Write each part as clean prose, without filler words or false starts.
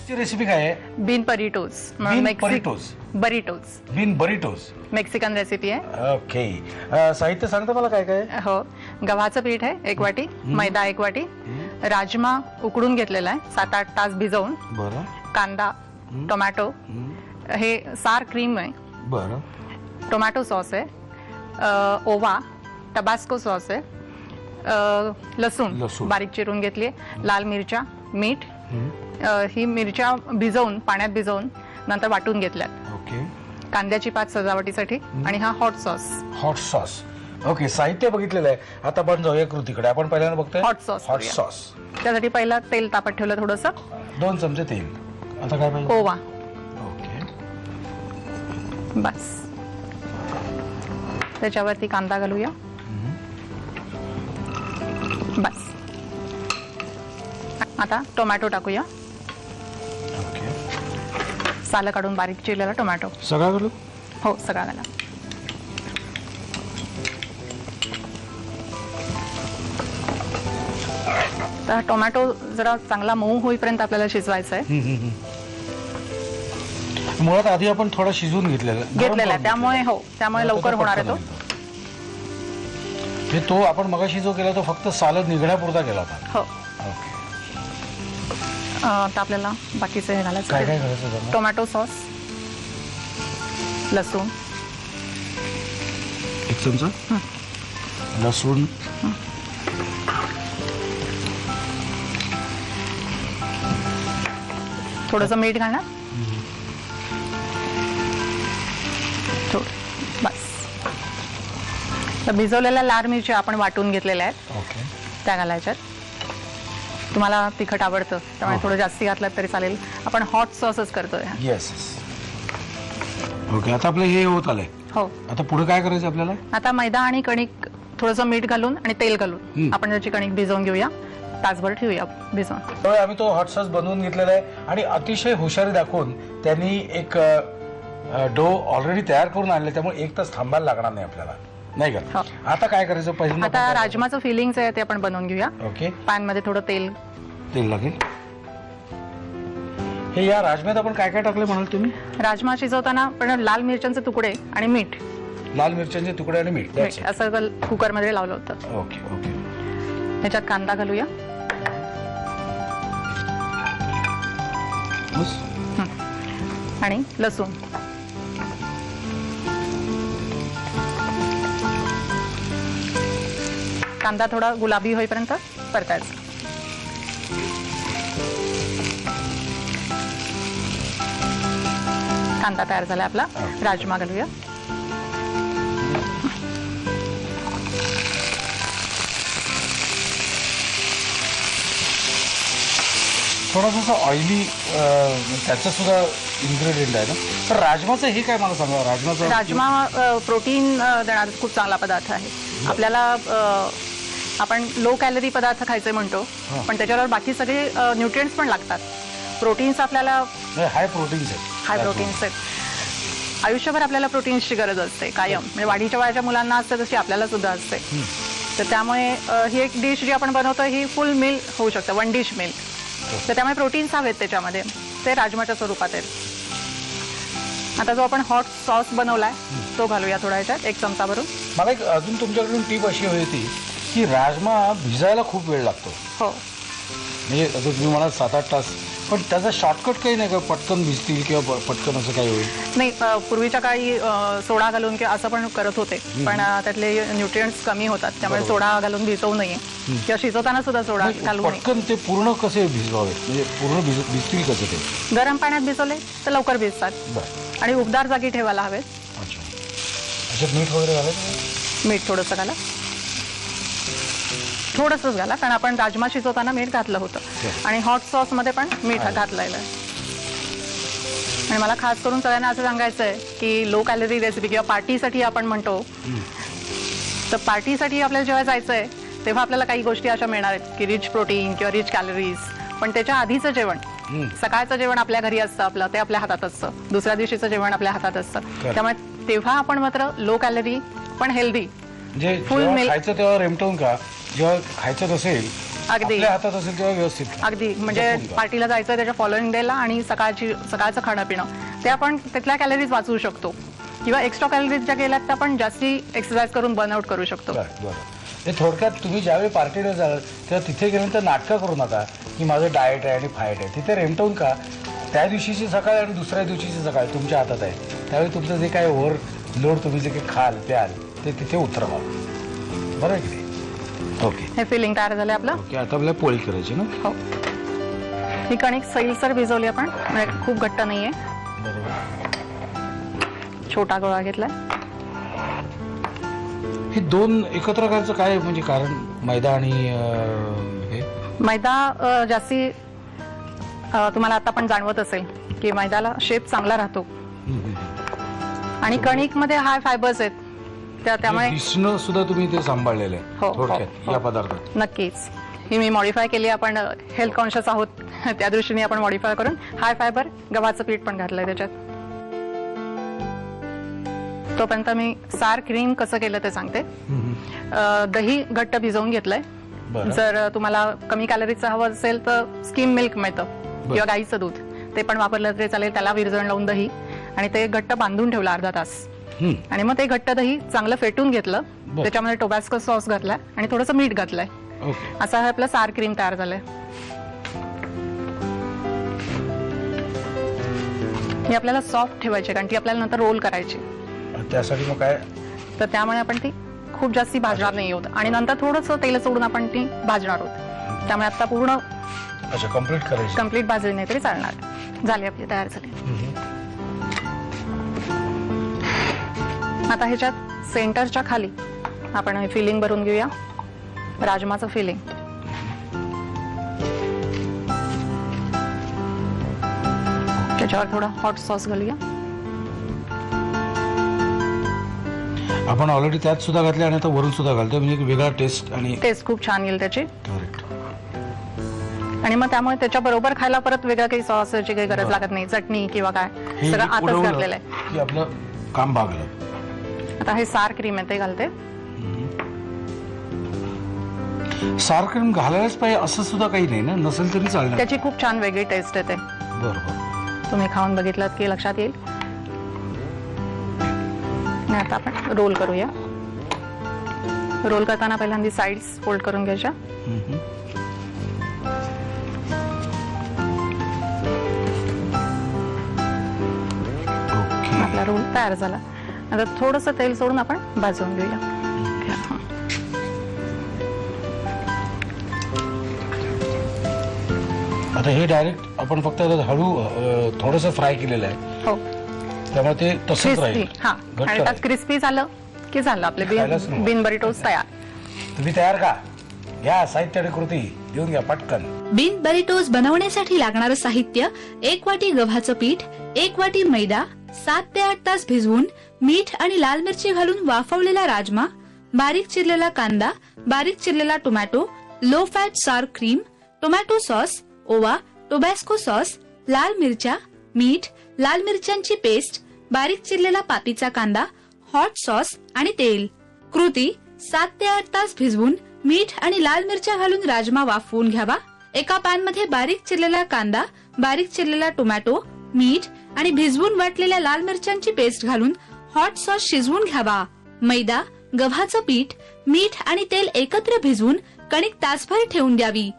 Recipe काय आहे? Bin बरिटोज. Bin बरिटोज Mexican recipe आहे. ओके. साहित्य सांगता मला काय काय? हो, गव्हाचं पीठ आहे 1 वाटी, मैदा 1 वाटी, राजमा उकडून घेतलेला आहे 7-8 तास भिजवून, बरं, कांदा, टोमॅटो, हे सार क्रीम आहे, बरं, टोमॅटो सॉस आहे, ओवा, टबास्को सॉस आहे, लसूण बारीक चिरून घेतली, लाल मिरच्या, मीठ, ही मिरच्या भिजवून पाण्यात भिजवून नंतर वाटून घेतल्यात. ओके. कांद्याची पात सजावटीसाठी आणि हा हॉट सॉस. ओके. साहित्य बघितलेलं आहे. आता आपण जाऊया कृतीकडे. आपण पहिल्यांदा बघतोय हॉट सॉस. त्यासाठी पहिला तेल तापत ठेवलं थोडंसं, 2 चमचे तेल. आता काय पाहिजे? ओवा. ओके. बस. त्याच्यावरती कांदा घालूया. बस. आता टोमॅटो टाकूया. ओके. सालं काढून बारीक चिरलेला टोमॅटो. सगळा घालू? हो, सगळा घाला. तर टोमॅटो जरा चांगला मऊ होईपर्यंत आपल्याला शिजवायचा आहे. मुळात आधी आपण थोडा शिजवून घेतलेला आहे, त्यामुळे लवकर होणार आहे तो. हे तो आपण मगाशी जो केला तो फक्त सालं निघण्यापुरता केला होता. हो. ओके. आता आपल्याला बाकीचं हे घालायचं. काय काय घालायचं? टोमॅटो सॉस, लसूण 1 चमचा, लसूण, थोडंसं मीठ घालणार, बस. तर भिजवलेल्या लाल मिरच्या आपण वाटून घेतलेल्या आहेत. ओके. त्या घालायच्यात. तुम्हाला तिखट आवडतं त्यामुळे थोडं जास्ती घातलं तरी चालेल. आपण हॉट सॉसच करतोय. येस. ओके. आता आपलं हे होत आलंय. हो. आता पुढे काय करायचं आपल्याला? आता मैदा आणि कणिक थोडंसं मीठ घालून आणि तेल घालून आपण त्याची कणिक भिजवून घेऊया. तासभर ठेवूया भिजवून. आम्ही तो हॉट सॉस बनवून घेतलेला आहे आणि अतिशय हुशारी दाखवून त्यांनी एक डो ऑलरेडी तयार करून आणले, त्यामुळे 1 तास थांबायला लागणार नाही आपल्याला, नाही का? आता काय करायचं? पहिल्यांदा आता राजमाचं फिलिंग्स आहे ते आपण बनवून घेऊया. ओके. पॅन मध्ये थोडं तेल लागेल. हे या राजम्यात आपण काय काय टाकले म्हणाल तुम्ही? राजमा शिजवताना आपण लाल मिरच्यांचे तुकडे आणि मीठ. लाल मिरच्यांचे तुकडे आणि मीठ असं कुकर मध्ये लावलं होतं. ओके. ओके. त्याच्यात कांदा घालूया आणि लसूण. कांदा थोडा गुलाबी होईपर्यंत परतायचा. कांदा तयार झाला आपला. राजमा घालूया. थोडासा ऑइली त्याचं सुद्धा इन्ग्रेडियंट आहे ना. तर राजमाचं हे काय मला सांगा? राजमा प्रोटीन देणारा खूप चांगला पदार्थ आहे. आपल्याला आपण लो कॅलरी पदार्थ खायचे म्हणतो, पण त्याच्यावर बाकी सगळे न्यूट्रिएंट्स पण लागतात. प्रोटीन्स आपल्याला हाय प्रोटीन्स आहेत. आयुष्यभर आपल्याला प्रोटीन्सची गरज असते कायम. म्हणजे वाढीच्या वयाच्या मुलांना असते तशी आपल्याला सुद्धा असते. तर त्यामुळे ही एक डिश जी आपण बनवतो ही फुल मील होऊ शकतं, 1 डिश मील. तर त्यामुळे प्रोटीन्स हवेत त्याच्यामध्ये, ते राजमाच्या स्वरूपात आहेत. आता जो आपण हॉट सॉस बनवलाय तो घालूया थोडा याच्यात, 1 चमचा भरून. मला एक अजून तुमच्याकडून टीप अशी होती की राजमा भिजायला खूप वेळ लागतो. हो. म्हणजे तुम्ही मला 7-8 तास, पण त्याचा शॉर्टकट काही नाही का? पटकन भिजतील किंवा पटकन असं काही होईल? नाही, पूर्वीच्या काळी सोडा घालून किंवा असं पण करत होते, पण त्यातले न्यूट्रिएंट्स कमी होतात, त्यामुळे सोडा घालून भिजवू नये किंवा शिजवताना सुद्धा सोडा घालू नये. पटकन ते पूर्ण कसे भिजवावे, म्हणजे पूर्ण भिजतील कसे? ते गरम पाण्यात भिजवले तर लवकर भिजतात आणि उबदार जागी ठेवायला हवेत. अच्छा. मीठ वगैरे घालायचं? मीठ थोडंसं घाला, थोडंसंच घाला, कारण आपण राजमा शिजवताना मीठ घातलं होतं आणि हॉट सॉस मध्ये पण मीठ घातलेलं आहे. आणि मला खास करून सगळ्यांना असं सांगायचं आहे की लो कॅलरी रेसिपी किंवा पार्टीसाठी आपण म्हणतो, तर पार्टीसाठी आपल्याला जेव्हा जायचं आहे तेव्हा आपल्याला काही गोष्टी अशा मिळणार आहेत की रिच प्रोटीन किंवा रिच कॅलरीज, पण त्याच्या आधीचं जेवण, सकाळचं जेवण आपल्या घरी असतं, आपलं ते आपल्या हातात असतं, दुसऱ्या दिवशीचं जेवण आपल्या हातात असतं. त्यामुळे तेव्हा आपण मात्र लो कॅलरी पण हेल्दी म्हणजे फुल मील खायचं तेव्हा रेमटवून का जेव्हा खायचं नसेल अगदी. आपल्या हातात असेल तेव्हा व्यवस्थित खा. अगदी म्हणजे जपून खा. पार्टीला जायचं त्याच्या फॉलोइंग डेला आणि सकाळचं खाणं पिणं ते आपण तिथल्या कॅलरीज वाचवू शकतो किंवा एक्स्ट्रा कॅलरीज ज्या गेल्यात त्या आपण जास्ती एक्सरसाइज करून बर्नआउट करू शकतो. बरं. हे थोडक्यात तुम्ही ज्यावेळी पार्टीला जाल तेव्हा तिथे गेल्यानंतर नाटकं करू नका की माझं डाएट आहे आणि फायट आहे. तिथे रेमटवून का त्या दिवशीची सकाळ आणि दुसऱ्या दिवशीची सकाळ तुमच्या हातात आहे. त्यावेळी तुमचं जे काय ओव्हरलोड तुम्ही जे काही खाल प्याल ते तिथे उतरवा. बरं आहे की नाही? ओके. हे फिलिंग तयार झालं आपलं. ओके, आता आपल्याला पोळी करायची ना? हो. ही कणिक सैलसर भिजवली आपण म्हणजे खूप घट्ट नाहीये. बरोबर. छोटा गोळा घेतलाय. हे दोन एकत्र करायचं काय म्हणजे कारण मैदा आणि हे मैदा जास्ती तुम्हाला आता पण जाणवत असेल की मैद्याला शेप चांगला राहतो आणि कणिक मध्ये हाय फायबर्स आहेत त्यामुळे दिसणं सुद्धा तुम्ही ते सांभाळलेलं आहे हो, थोडक्यात या पदार्थात. नक्कीच ही मी मॉडिफाय केली. आपण हेल्थ कॉन्शियस आहोत त्या दृष्टीने आपण मॉडिफाय करून हाय फायबर गव्हाचं पीठ पण घातलंय त्याच्यात. तोपर्यंत मी सार क्रीम कसं केलं ते सांगते. दही घट्ट भिजवून घेतलंय. जर तुम्हाला कमी कॅलरीचं हवं असेल तर स्किम मिल्क मिळतं किंवा गाईचं दूध ते पण वापरलं तरी चालेल. त्याला विरजण लावून दही आणि ते घट्ट बांधून ठेवलं अर्धा तास आणि मग ते घट्ट दही चांगलं फेटून घेतलं. त्याच्यामध्ये टोबॅस्को सॉस घातलाय आणि थोडंसं मीठ घातलंय. असं हे आपलं सार क्रीम तयार झालंय. ही आपल्याला सॉफ्ट ठेवायची कारण ती आपल्याला नंतर रोल करायची. त्यासाठी मग काय तर त्यामुळे आपण ती खूप जास्ती भाजणार नाही होत आणि नंतर थोडंसं तेल सोडून आपण ती भाजणार आहोत. त्यामुळे आता पूर्ण कम्प्लीट भाजली नाही तरी चालणार. झाली आपली तयार झाली. आता ह्याच्यात सेंटरच्या खाली आपण हे फिलिंग भरून घेऊया. राजमाचं फिलिंग. त्याच्यावर थोडा हॉट सॉस घालूया. आपण ऑलरेडी त्यात सुद्धा घातले आणि आता वरून सुद्धा घालतो म्हणजे वेगळा टेस्ट खूप छान येईल त्याची. आणि मग त्यामुळे त्याच्या बरोबर खायला परत वेगळं काही सॉसची काही गरज लागत नाही. चटणी किंवा काय सगळं आतच घातलेलं आहे की आपलं काम भागलं. आता हे सार क्रीम आहे ते घालते. सार क्रीम घालायलाच पाहिजे असं सुद्धा काही नाही ना? नसेल तरी चालणार. त्याची खूप छान वेगळी टेस्ट येते. बरोबर. तुम्ही खाऊन बघितलं की लक्षात येईल. आता आपण रोल करूया. रोल करताना पहिल्यांदा साइड्स फोल्ड करून घ्यायच्या. आपला रोल तयार झाला. आता थोडंसं तेल सोडून आपण भाजून घेऊया. आता हे डायरेक्ट आपण फक्त हळू थोडंसं फ्राय केलेलं आहे. हो. त्यामुळे ते तसंच राहील. हा आणि त्यात क्रिस्पी झालं की झालं आपले बीन बरिटोज तयार. तुम्ही तयार का? घ्या साहित्य आणि कृती घेऊन घ्या पटकन. बीन बरिटोज बनवण्यासाठी लागणारं साहित्य 1 वाटी गव्हाचं पीठ, 1 वाटी मैदा, 7 ते 8 तास भिजवून मीठ आणि लाल मिरची घालून वाफवलेला राजमा, बारीक चिरलेला कांदा, बारीक चिरलेला टोमॅटो, लो फॅट सार क्रीम, टोमॅटो सॉस, ओवा, टोबॅस्को सॉस, लाल मिरच्या, मीठ, लाल मिरच्यांची पेस्ट, बारीक चिरलेला पातीचा कांदा, हॉट सॉस आणि तेल. कृती: 7 ते 8 तास भिजवून मीठ आणि लाल मिरच्या घालून राजमा वाफवून घ्यावा. एका पॅन मध्ये बारीक चिरलेला कांदा, बारीक चिरलेला टोमॅटो, मीठ आणि भिजवून वाटलेल्या लाल मिरच्यांची पेस्ट घालून हॉट सॉस शिजवून घ्यावा. मैदा, गव्हाचं पीठ, मीठ आणि तेल एकत्र भिजवून कणिक तासभर ठेवून द्यावी.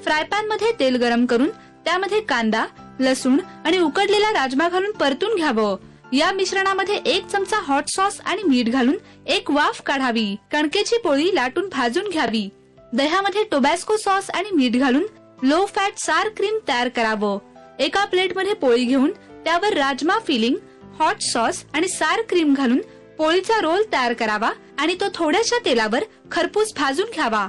फ्राय पॅन मध्ये तेल गरम करून त्यामध्ये कांदा, लसूण आणि उकडलेला राजमा घालून परतून घ्यावं. या मिश्रणामध्ये 1 चमचा हॉट सॉस आणि मीठ घालून एक वाफ काढावी. कणकेची पोळी लाटून भाजून घ्यावी. दह्यामध्ये टोबॅस्को सॉस आणि मीठ घालून लो फॅट सार क्रीम तयार करावं. एका प्लेटमध्ये पोळी घेऊन त्यावर राजमा फिलिंग, हॉट सॉस आणि सार क्रीम घालून पोळीचा रोल तयार करावा आणि तो थोड्याशा तेलावर खरपूस भाजून घ्यावा.